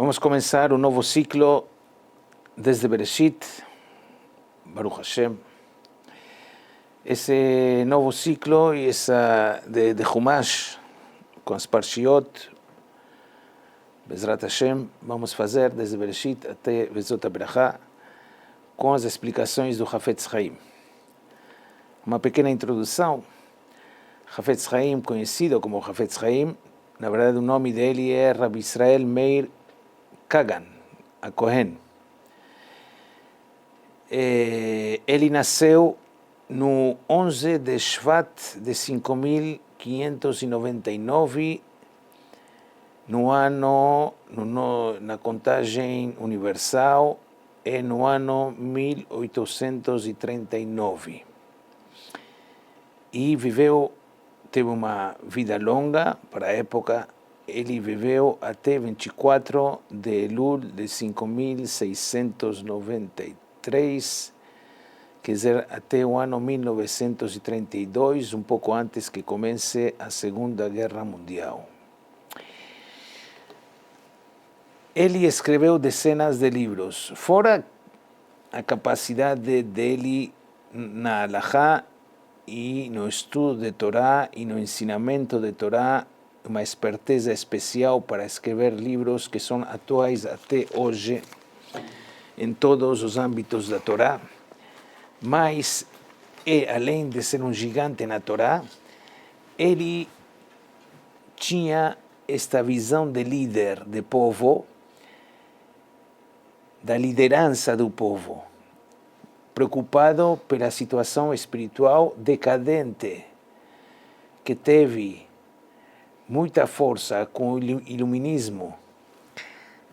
Vamos começar um novo ciclo desde Bereshit, Baruch Hashem. Esse novo ciclo e essa de Humash, com as Parshiot, Bezrat Hashem, vamos fazer desde Bereshit até Vezot HaBerachá, com as explicações do Hafetz Haim. Uma pequena introdução. Hafetz Haim, conhecido como Hafetz Haim, na verdade o nome dele é Rabbi Israel Meir Kagan, a Cohen. Ele nasceu no 11 de Shvat de 5.599, na contagem universal, é no ano 1839. E teve uma vida longa para a época. Ele viveu até 24 de Elul de 5.693, quer dizer, até o ano 1932, um pouco antes que comece a Segunda Guerra Mundial. Ele escreveu dezenas de livros, fora a capacidade dele na Halachá e no estudo de Torá e no ensinamento de Torá, uma esperteza especial para escrever livros que são atuais até hoje em todos os âmbitos da Torá, mas, além de ser um gigante na Torá, ele tinha esta visão de líder, de povo, da liderança do povo, preocupado pela situação espiritual decadente, que teve muita força com o iluminismo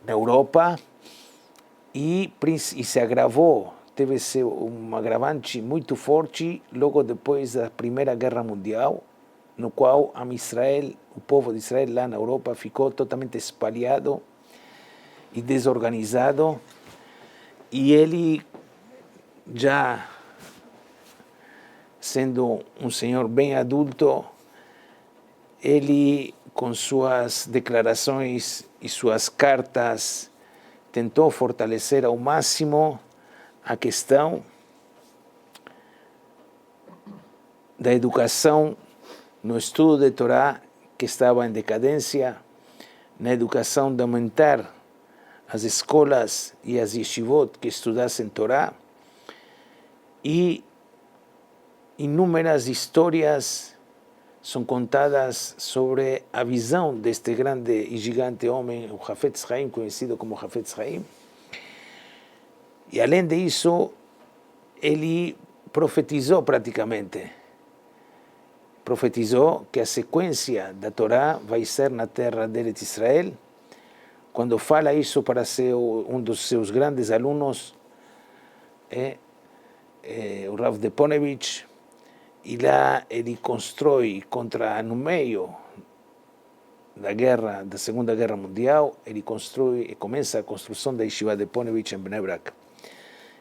na Europa e se agravou, teve um agravante muito forte logo depois da Primeira Guerra Mundial, no qual o povo de Israel lá na Europa ficou totalmente espalhado e desorganizado, e ele, já sendo um senhor bem adulto, ele, com suas declarações e suas cartas, tentou fortalecer ao máximo a questão da educação no estudo de Torá, que estava em decadência, na educação de aumentar as escolas e as yeshivot que estudassem Torá, e inúmeras histórias são contadas sobre a visão deste grande e gigante homem, o Hafetz Haim, conhecido como Hafetz Haim. E além disso, ele profetizou praticamente. Profetizou que a sequência da Torá vai ser na terra de Eretz Israel. Quando fala isso para um dos seus grandes alunos, o Rav de Ponevich, e lá ele constrói no meio da Segunda Guerra Mundial, ele começa a construção da Yeshiva de Ponevich em Bnei Brak.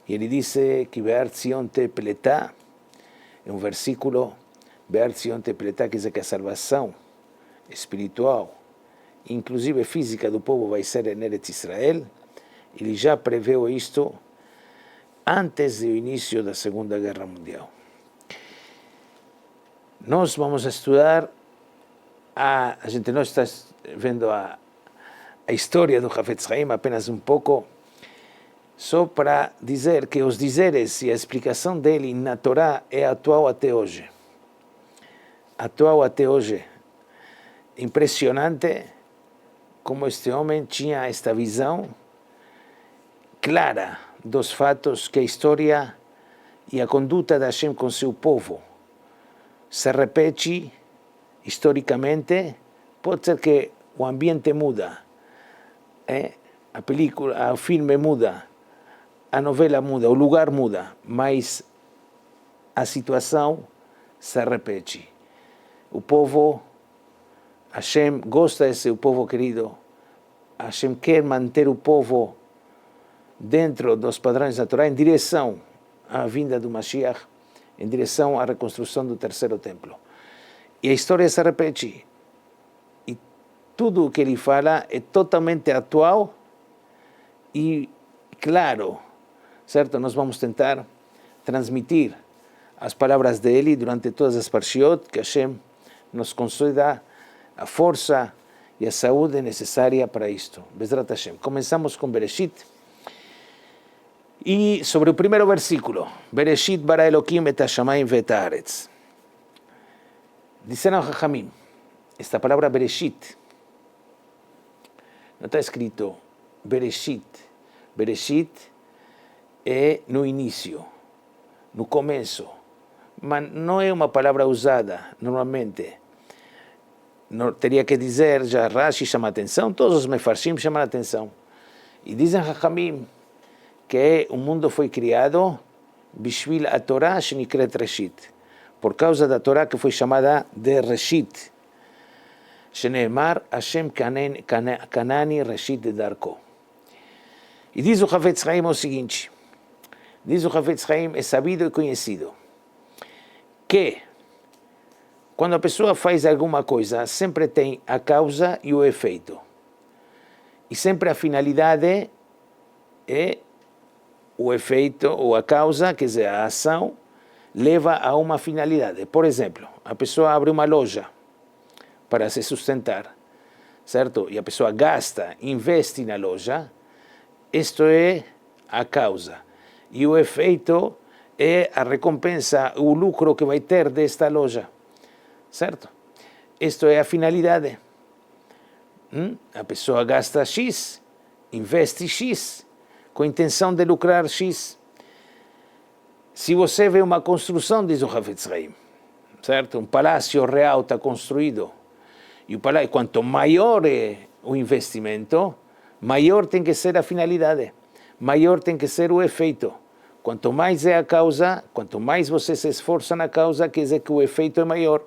E ele diz que Be'ar Tzion te Peletá, é um versículo, Be'ar Tzion te Peletá, quer dizer que a salvação espiritual, inclusive física, do povo vai ser em Eretz Israel. Ele já preveu isto antes do início da Segunda Guerra Mundial. Nós vamos estudar, a gente não está vendo a história do Hafetz Haim, apenas um pouco, só para dizer que os dizeres e a explicação dele na Torá é atual até hoje. Atual até hoje. Impressionante como este homem tinha esta visão clara dos fatos que a história e a conduta de Hashem com seu povo se repete historicamente. Pode ser que o ambiente muda, a película, o filme muda, a novela muda, o lugar muda, mas a situação se repete. O povo, Hashem gosta de ser o povo querido, Hashem quer manter o povo dentro dos padrões da Torá em direção à vinda do Mashiach, em direção à reconstrução do terceiro templo. E a história se repete. E tudo o que ele fala é totalmente atual E, claro, certo, nós vamos tentar transmitir as palavras dele durante todas as parshiot, que Hashem nos conceda a força e a saúde necessária para isto. Bezrat Hashem. Começamos com Bereshit. E sobre o primeiro versículo, Bereshit bara Elokim et hashamayim ve'et haaretz. Disseram Chachamim, esta palavra Bereshit, não está escrito Bereshit. Bereshit é no início, no começo, mas não é uma palavra usada normalmente. Não, teria que dizer, já Rashi chama a atenção, todos os mefarshim chamam a atenção. E dizem Chachamim que o mundo foi criado Bishvil a Torá shenikret Reshit, por causa da Torá que foi chamada de Reshit. Sheneemar Hashem Kanani Reshit de Darko. E diz o Havetz Chaim o seguinte, diz o Havetz Chaim, é sabido e conhecido, que quando a pessoa faz alguma coisa, sempre tem a causa e o efeito. E sempre a finalidade é o efeito ou a causa, quer dizer, a ação, leva a uma finalidade. Por exemplo, a pessoa abre uma loja para se sustentar, certo? E a pessoa gasta, investe na loja, isto é a causa. E o efeito é a recompensa, o lucro que vai ter desta loja, certo? Isto é a finalidade. A pessoa gasta X, investe X, com a intenção de lucrar X. Se você vê uma construção, diz o Havetz Chaim, certo? Um palácio real está construído, e o palácio, quanto maior é o investimento, maior tem que ser a finalidade, maior tem que ser o efeito. Quanto mais é a causa, quanto mais você se esforça na causa, quer dizer que o efeito é maior.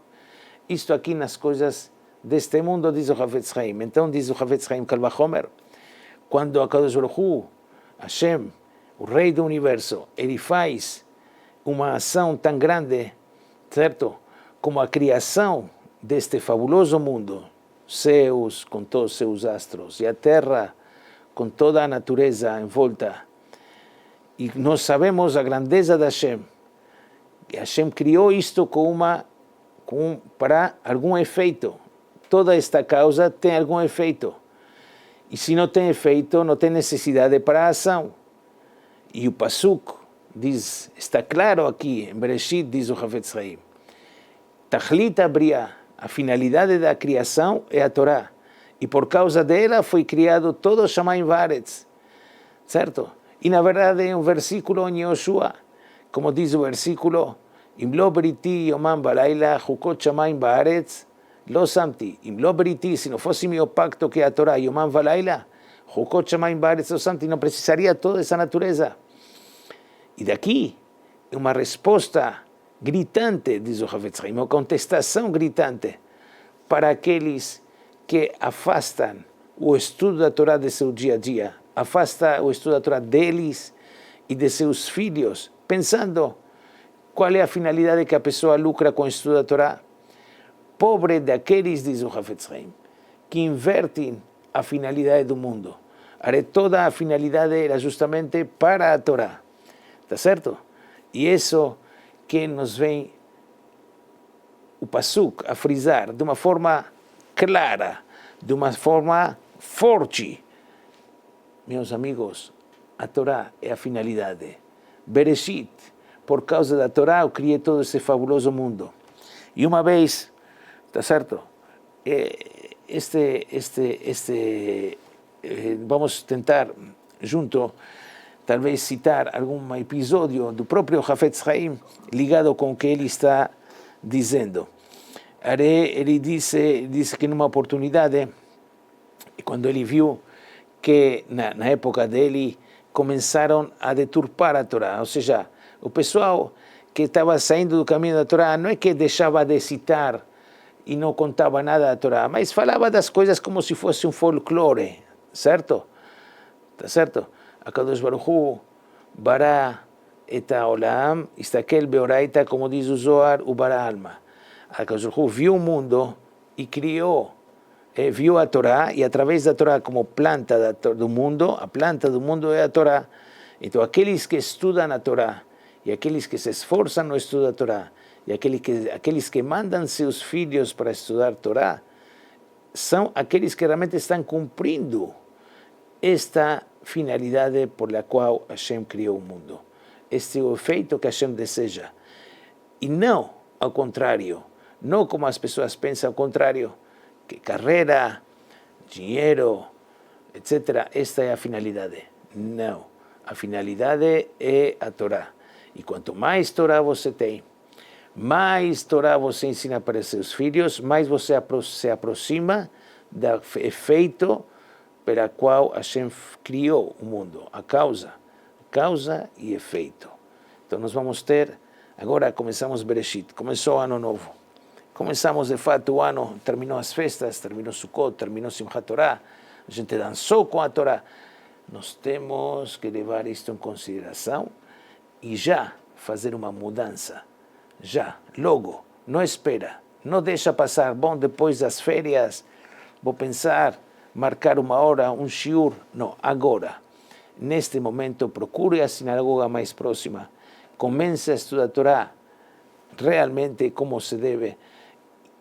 Isto aqui nas coisas deste mundo, diz o Havetz Chaim. Então diz o Havetz Chaim Kal Vachomer, quando a Kadosh Baruch Hu, Hashem, o Rei do Universo, ele faz uma ação tão grande, certo? Como a criação deste fabuloso mundo, céus com todos os seus astros, e a terra com toda a natureza em volta. E nós sabemos a grandeza de Hashem, que Hashem criou isto para algum efeito. Toda esta causa tem algum efeito. E se não tem efeito, não tem necessidade para a ação. E o Pasuk diz, está claro aqui, em Bereshit, diz o Havetz Chaim, Tachlit Abriá, a finalidade da criação é a Torá. E por causa dela foi criado todo o Shamayim Vaaretz, certo? E na verdade é um versículo em Yoshua, como diz o versículo, Im lo briti yomam balayla chukot Shamayim Vaaretz, Lo samti, im lo briti, se não fosse meu pacto que é a Torá, Yomam Valaila, Chukot Shamayim Vaaretz lo samti, não precisaria toda essa natureza. E daqui, uma resposta gritante, diz o Havetz Chaim, uma contestação gritante para aqueles que afastam o estudo da Torá de seu dia a dia, afasta o estudo da Torá deles e de seus filhos, pensando qual é a finalidade que a pessoa lucra com o estudo da Torá. Pobre daqueles, diz o Havetz Chaim, que invertem a finalidade do mundo. Toda a finalidade era justamente para a Torá. Está certo? E isso que nos vem o Pasuk a frisar de uma forma clara, de uma forma forte. Meus amigos, a Torá é a finalidade. Bereshit, por causa da Torá, eu criei todo esse fabuloso mundo. E uma vez, está certo? Vamos tentar junto, talvez citar algum episódio do próprio Havetz Chaim ligado com o que ele está dizendo. Ele disse que numa oportunidade, quando ele viu que na época dele começaram a deturpar a Torá, ou seja, o pessoal que estava saindo do caminho da Torá não é que deixava de citar e não contava nada da Torá, mas falava das coisas como se fosse um folclore, certo? Tá certo? HaKadosh Baruch Hu bara et haolam, istakel beoraita, como diz o Zohar, o bara alma. HaKadosh Baruch Hu viu o mundo e criou viu a Torá, e através da Torá como planta do mundo, a planta do mundo é a Torá. Então, aqueles que estudam a Torá, e aqueles que se esforçam no estudo da Torá, e aqueles que mandam seus filhos para estudar a Torá, são aqueles que realmente estão cumprindo esta finalidade por a qual Hashem criou o mundo. Este é o efeito que Hashem deseja. E não ao contrário, não como as pessoas pensam ao contrário, que carreira, dinheiro, etc. Esta é a finalidade. Não. A finalidade é a Torá. E quanto mais Torá você tem, mais Torá você ensina para seus filhos, mais você se aproxima do efeito pela qual Hashem criou o mundo, a causa e efeito. Então nós vamos ter, agora começamos Bereshit, começou o ano novo. Começamos de fato o ano, terminou as festas, terminou Sukkot, terminou Simchat Torah, a gente dançou com a Torá. Nós temos que levar isto em consideração e já fazer uma mudança. Já, logo, não espera, não deixa passar, bom, depois das férias, vou pensar, marcar uma hora, um shiur, não, agora. Neste momento, procure a sinagoga mais próxima, comece a estudar a Torá realmente como se deve,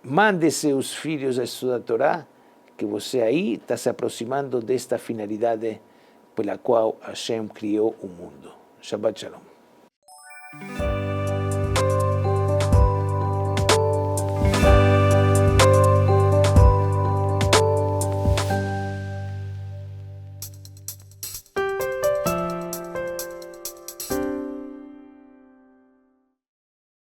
mande seus filhos a estudar a Torá, que você aí está se aproximando desta finalidade pela qual Hashem criou o mundo. Shabbat Shalom.